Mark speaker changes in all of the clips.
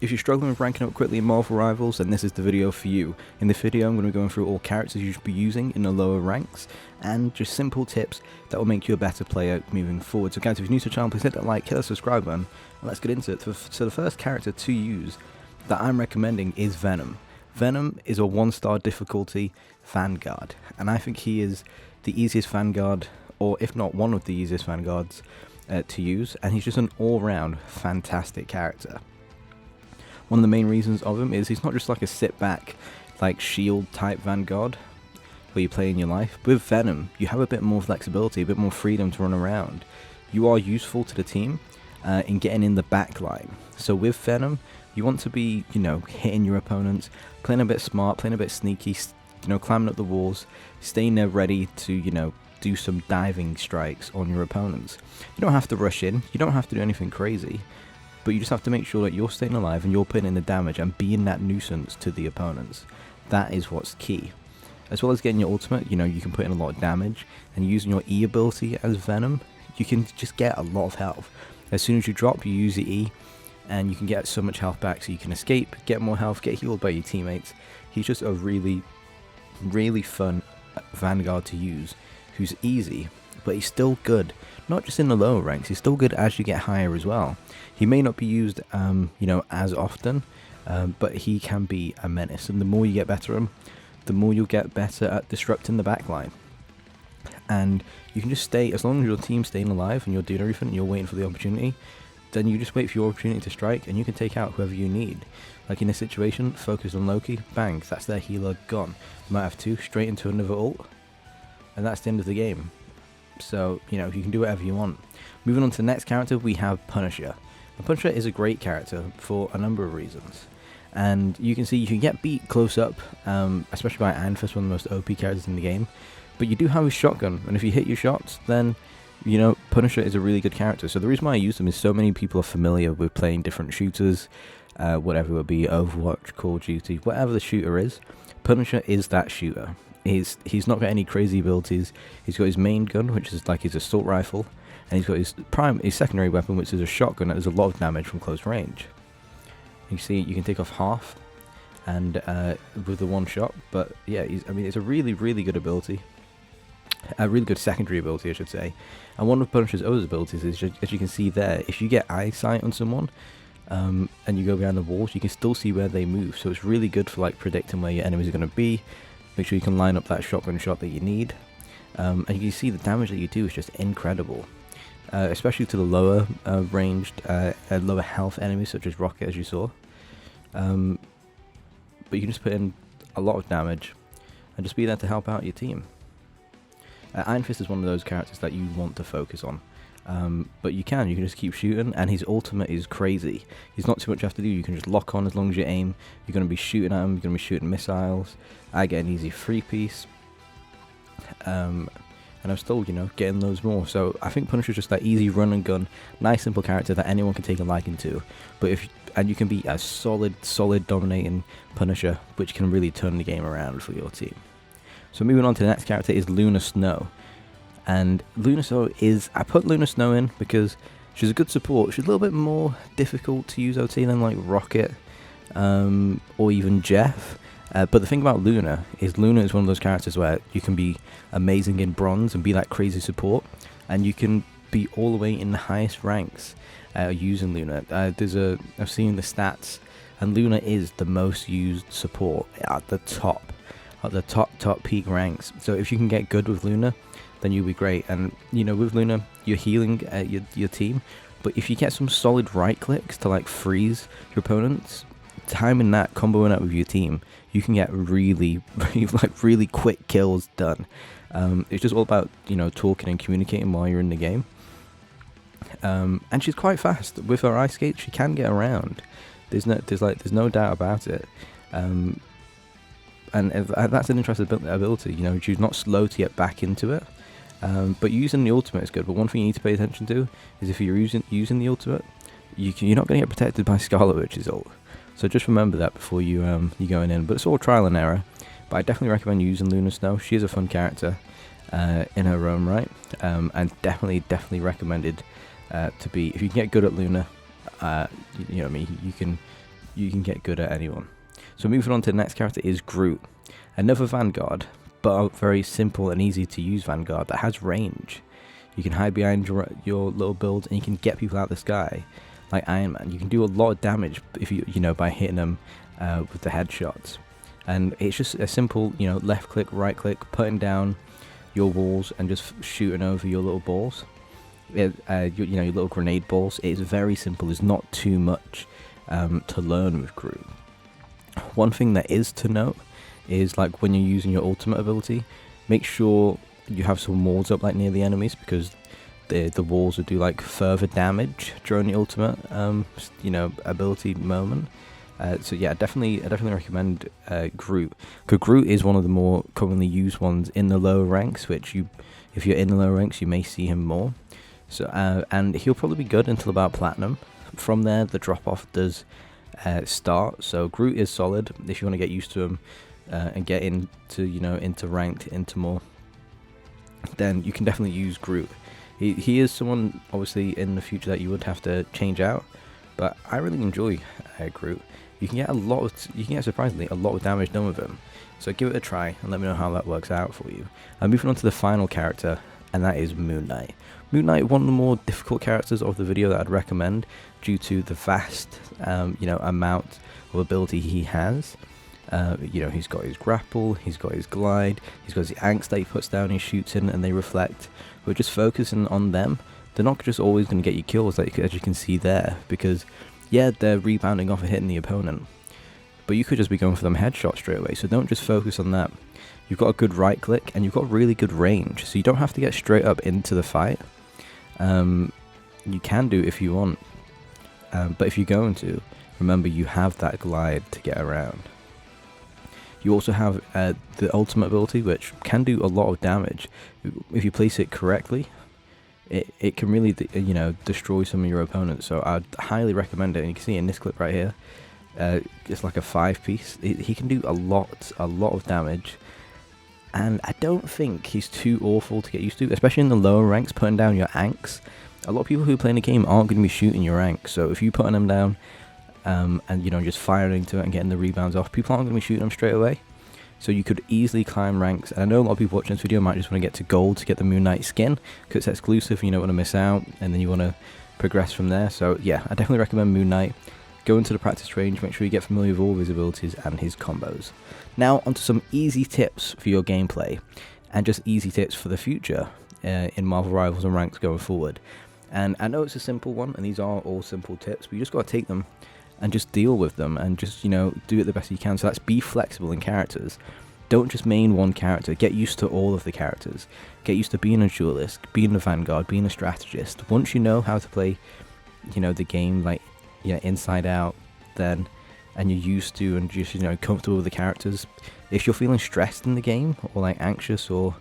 Speaker 1: If you're struggling with ranking up quickly in Marvel Rivals, then this is the video for you. In this video I'm going to be going through all characters you should be using in the lower ranks, and just simple tips that will make you a better player moving forward. So guys, if you're new to the channel, please hit that like, hit that subscribe button, and let's get into it. So the first character to use that I'm recommending is Venom. Venom is a 1-star difficulty Vanguard, and I think he is the easiest Vanguard, or if not one of the easiest Vanguards to use, and he's just an all-round fantastic character. One of the main reasons of him is he's not just like a sit-back, like shield type Vanguard where you play in your life. With Venom, you have a bit more flexibility, a bit more freedom to run around. You are useful to the team in getting in the back line. So with Venom, you want to be, hitting your opponents, playing a bit smart, playing a bit sneaky, climbing up the walls, staying there ready to, do some diving strikes on your opponents. You don't have to rush in, you don't have to do anything crazy, but you just have to make sure that you're staying alive and you're putting in the damage and being that nuisance to the opponents. That is what's key. As well as getting your ultimate, you can put in a lot of damage, and using your E ability as Venom, you can just get a lot of health. As soon as you drop, you use the E, and you can get so much health back, so you can escape, get more health, get healed by your teammates. He's just a really, really fun Vanguard to use, who's easy, but he's still good. Not just in the lower ranks, he's still good as you get higher as well. He may not be used, as often, but he can be a menace. And the more you get better at him, the more you'll get better at disrupting the backline. And you can just stay, as long as your team's staying alive and you're doing everything and you're waiting for the opportunity, then you just wait for your opportunity to strike and you can take out whoever you need. Like in this situation, focus on Loki, bang, that's their healer gone. You might have two, straight into another ult, and that's the end of the game. So, you can do whatever you want. Moving on to the next character, we have Punisher. The Punisher is a great character for a number of reasons. And you can see you can get beat close up, especially by Iron Fist, one of the most OP characters in the game. But you do have his shotgun, and if you hit your shots, then, Punisher is a really good character. So the reason why I use him is so many people are familiar with playing different shooters, whatever it would be, Overwatch, Call of Duty, whatever the shooter is. Punisher is that shooter. He's not got any crazy abilities. He's got his main gun, which is like his assault rifle, and he's got his secondary weapon, which is a shotgun that does a lot of damage from close range. You see, you can take off half, and with the one shot. But yeah, it's a really, really good ability, a really good secondary ability, I should say. And one of Punisher's other abilities is, as you can see there, if you get eyesight on someone, and you go behind the walls, you can still see where they move. So it's really good for like predicting where your enemies are going to be. Make sure you can line up that shotgun shot that you need, and you can see the damage that you do is just incredible, especially to the lower ranged, lower health enemies such as Rocket, as you saw. But you can just put in a lot of damage and just be there to help out your team. Iron Fist is one of those characters that you want to focus on, but you can just keep shooting, and his ultimate is crazy. He's not too much you have to do. You can just lock on as long as you aim. You're going to be shooting at him, you're going to be shooting missiles. I get an easy 3-piece, and I'm still, getting loads more. So I think Punisher's just that easy run and gun, nice simple character that anyone can take a liking to. But you can be a solid dominating Punisher, which can really turn the game around for your team. So moving on to the next character is Luna Snow. And Luna Snow I put Luna Snow in because she's a good support. She's a little bit more difficult to use OT than like Rocket, or even Jeff. But the thing about Luna is one of those characters where you can be amazing in bronze and be that crazy support, and you can be all the way in the highest ranks using Luna. I've seen the stats, and Luna is the most used support at the top peak ranks. So if you can get good with Luna, then you'll be great. And with Luna, you're healing your team, but if you get some solid right clicks to like freeze your opponents, timing that, comboing that with your team, you can get really really quick kills done. It's just all about talking and communicating while you're in the game. And she's quite fast with her ice skate. She can get around. There's no doubt about it. And that's an interesting ability. She's not slow to get back into it. But using the ultimate is good. But one thing you need to pay attention to is if you're using the ultimate, you're not going to get protected by Scarlet Witch's ult. So just remember that before you're going in. But it's all trial and error. But I definitely recommend using Luna Snow. She is a fun character in her own right, and definitely recommended to be. If you can get good at Luna, you can you can get good at anyone. So moving on to the next character is Groot, another Vanguard, but a very simple and easy to use Vanguard that has range. You can hide behind your little build and you can get people out of the sky like Iron Man. You can do a lot of damage if you know by hitting them with the headshots. And it's just a simple, left click, right click, putting down your walls and just shooting over your little balls. Your little grenade balls. It's very simple. There's not too much to learn with Groot. One thing that is to note is like when you're using your ultimate ability, make sure you have some walls up like near the enemies, because the walls will do like further damage during the ultimate ability moment. So yeah, I definitely recommend Groot, because Groot is one of the more commonly used ones in the lower ranks, which if you're in the lower ranks you may see him more. So and he'll probably be good until about Platinum. From there the drop off does start. So Groot is solid if you want to get used to him and get into ranked, into more. Then you can definitely use Groot. He is someone obviously in the future that you would have to change out, but I really enjoy Groot. You can get surprisingly a lot of damage done with him. So give it a try and let me know how that works out for you. Moving on to the final character, and that is Moon Knight. Moon Knight, one of the more difficult characters of the video that I'd recommend due to the vast amount of ability he has. He's got his grapple, he's got his glide, he's got his angst that he puts down, he shoots in and they reflect. We're just focusing on them. They're not just always going to get you kills, as you can see there, because yeah, they're rebounding off of hitting the opponent, but you could just be going for them headshots straight away. So don't just focus on that. You've got a good right click and you've got really good range, so you don't have to get straight up into the fight. You can do if you want, but if you're going to, remember you have that glide to get around. You also have the ultimate ability, which can do a lot of damage. If you place it correctly, it can really destroy some of your opponents. So I'd highly recommend it. And you can see in this clip right here, it's like a 5-piece. He can do a lot of damage, and I don't think he's too awful to get used to, especially in the lower ranks. Putting down your anks, a lot of people who play in the game aren't going to be shooting your anks. So if you putting them down and just firing into it and getting the rebounds off, people aren't going to be shooting them straight away. So you could easily climb ranks. And I know a lot of people watching this video might just want to get to gold to get the Moon Knight skin, because it's exclusive and you don't want to miss out, and then you want to progress from there. So yeah, I definitely recommend Moon Knight. Go into the practice range, make sure you get familiar with all of his abilities and his combos. Now onto some easy tips for your gameplay, and just easy tips for the future in Marvel Rivals and ranks going forward. And I know it's a simple one, and these are all simple tips, but you just got to take them and just deal with them, and just do it the best you can. So that's be flexible in characters. Don't just main one character. Get used to all of the characters. Get used to being a duelist, being a Vanguard, being a strategist. Once you know how to play the game inside out, then, and you're used to and just comfortable with the characters, if you're feeling stressed in the game, or like anxious, or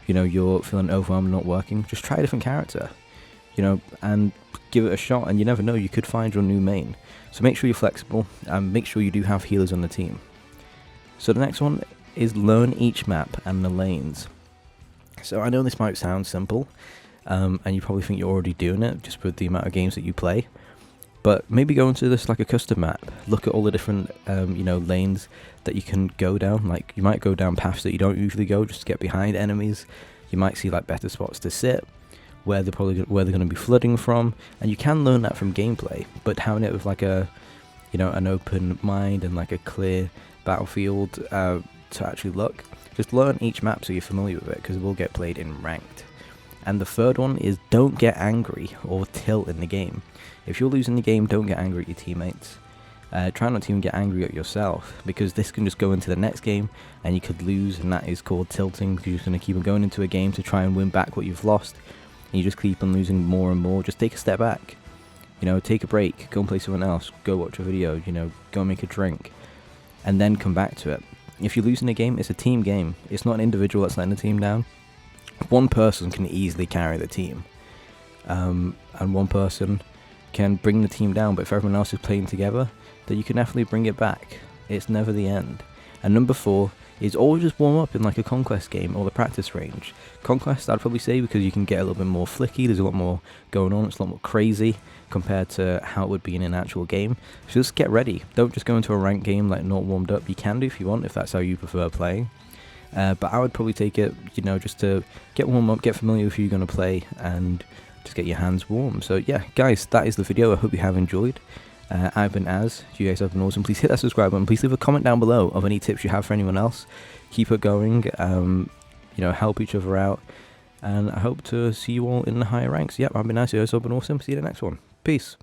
Speaker 1: you're feeling overwhelmed and not working, just try a different character, and give it a shot. And you never know, you could find your new main. So make sure you're flexible, and make sure you do have healers on the team. So the next one is learn each map and the lanes. So I know this might sound simple, and you probably think you're already doing it just with the amount of games that you play, but maybe go into this like a custom map. Look at all the different lanes that you can go down. Like you might go down paths that you don't usually go just to get behind enemies. You might see like better spots to sit, where they're going to be flooding from, and you can learn that from gameplay. But having it with like a an open mind and like a clear battlefield to actually look, just learn each map so you're familiar with it, because it will get played in ranked. And the third one is don't get angry or tilt in the game. If you're losing the game, don't get angry at your teammates. Try not to even get angry at yourself, because this can just go into the next game and you could lose, and that is called tilting, because you're just going to keep on going into a game to try and win back what you've lost, and you just keep on losing more and more. Just take a step back, take a break, go and play someone else, go watch a video, go and make a drink, and then come back to it. If you're losing a game, it's a team game. It's not an individual that's letting the team down. One person can easily carry the team, and one person can bring the team down, but if everyone else is playing together, then you can definitely bring it back. It's never the end. And number 4 is always just warm up in like a Conquest game or the practice range. Conquest, I'd probably say, because you can get a little bit more flicky, there's a lot more going on, it's a lot more crazy compared to how it would be in an actual game. So just get ready. Don't just go into a ranked game like not warmed up. You can do if you want, if that's how you prefer playing. But I would probably take it, just to get warm up, get familiar with who you're going to play, and just get your hands warm. So yeah, guys, that is the video. I hope you have enjoyed. I've been Az. You guys have been awesome. Please hit that subscribe button. Please leave a comment down below of any tips you have for anyone else. Keep it going. Help each other out. And I hope to see you all in the higher ranks. Yep, I've been Az. You guys have been awesome. See you in the next one. Peace.